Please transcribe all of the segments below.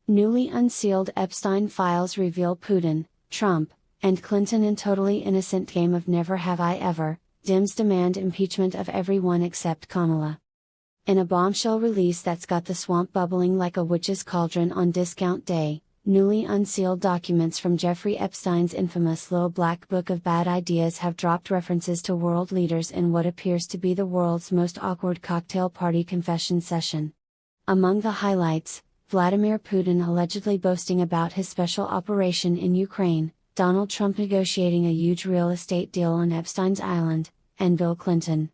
Newly unsealed Epstein files reveal Putin, Trump, and Clinton in totally innocent game of never have I ever. Dems demand impeachment of everyone except Kamala. In a bombshell release that's got the swamp bubbling like a witch's cauldron on discount day, newly unsealed documents from Jeffrey Epstein's infamous Little Black Book of Bad Ideas have dropped references to world leaders in what appears to be the world's most awkward cocktail party confession session. Among the highlights, Vladimir Putin allegedly boasting about his special operation in Ukraine, Donald Trump negotiating a huge real estate deal on Epstein's Island, and Bill Clinton.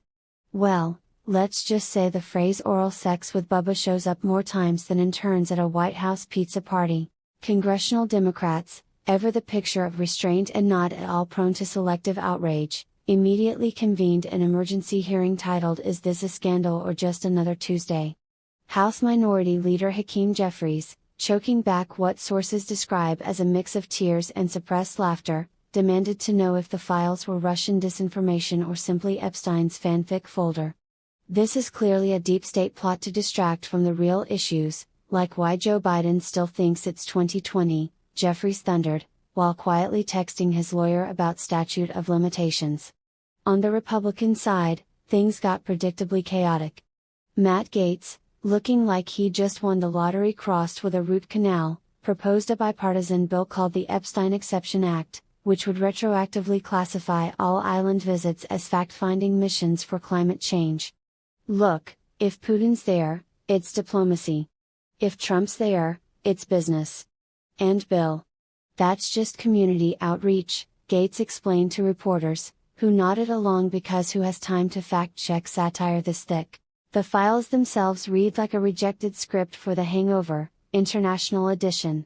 Well, let's just say the phrase oral sex with Bubba shows up more times than in turns at a White House pizza party. Congressional Democrats, ever the picture of restraint and not at all prone to selective outrage, immediately convened an emergency hearing titled "Is This a Scandal or Just Another Tuesday?" House Minority Leader Hakeem Jeffries, choking back what sources describe as a mix of tears and suppressed laughter, demanded to know if the files were Russian disinformation or simply Epstein's fanfic folder. This is clearly a deep state plot to distract from the real issues, like why Joe Biden still thinks it's 2020, Jeffries thundered, while quietly texting his lawyer about statute of limitations. On the Republican side, things got predictably chaotic. Matt Gaetz, looking like he just won the lottery crossed with a root canal, proposed a bipartisan bill called the Epstein Exception Act, which would retroactively classify all island visits as fact-finding missions for climate change. Look, if Putin's there, it's diplomacy. If Trump's there, it's business. And Bill. That's just community outreach, Gaetz explained to reporters, who nodded along because who has time to fact-check satire this thick? The files themselves read like a rejected script for The Hangover, International Edition.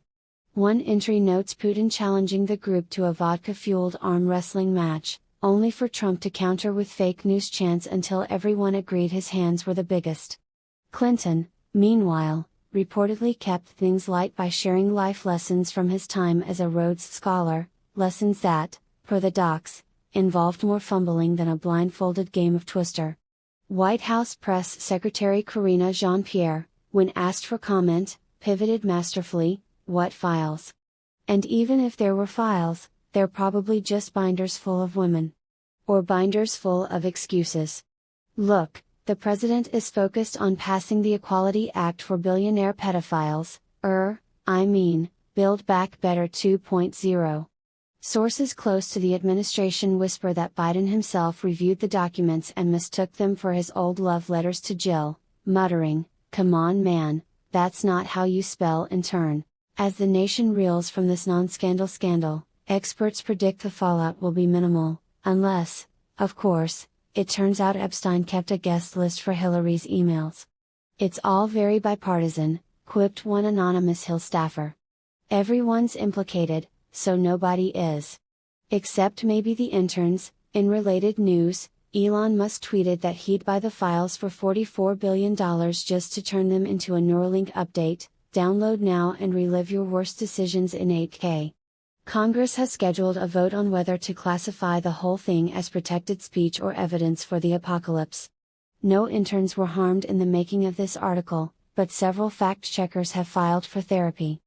One entry notes Putin challenging the group to a vodka-fueled arm wrestling match, only for Trump to counter with fake news chants until everyone agreed his hands were the biggest. Clinton, meanwhile, reportedly kept things light by sharing life lessons from his time as a Rhodes Scholar, lessons that, per the docs, involved more fumbling than a blindfolded game of Twister. White House Press Secretary Karine Jean-Pierre, when asked for comment, pivoted masterfully, what files? And even if there were files, they're probably just binders full of women. Or binders full of excuses. Look, the president is focused on passing the Equality Act for billionaire pedophiles, Build Back Better 2.0. Sources close to the administration whisper that Biden himself reviewed the documents and mistook them for his old love letters to Jill, muttering, "Come on man, that's not how you spell intern." As the nation reels from this non-scandal scandal, experts predict the fallout will be minimal, unless, of course, it turns out Epstein kept a guest list for Hillary's emails. "It's all very bipartisan," quipped one anonymous Hill staffer. "Everyone's implicated, so nobody is. Except maybe the interns." In related news, Elon Musk tweeted that he'd buy the files for $44 billion just to turn them into a Neuralink update. Download now and relive your worst decisions in 8K. Congress has scheduled a vote on whether to classify the whole thing as protected speech or evidence for the apocalypse. No interns were harmed in the making of this article, but several fact-checkers have filed for therapy.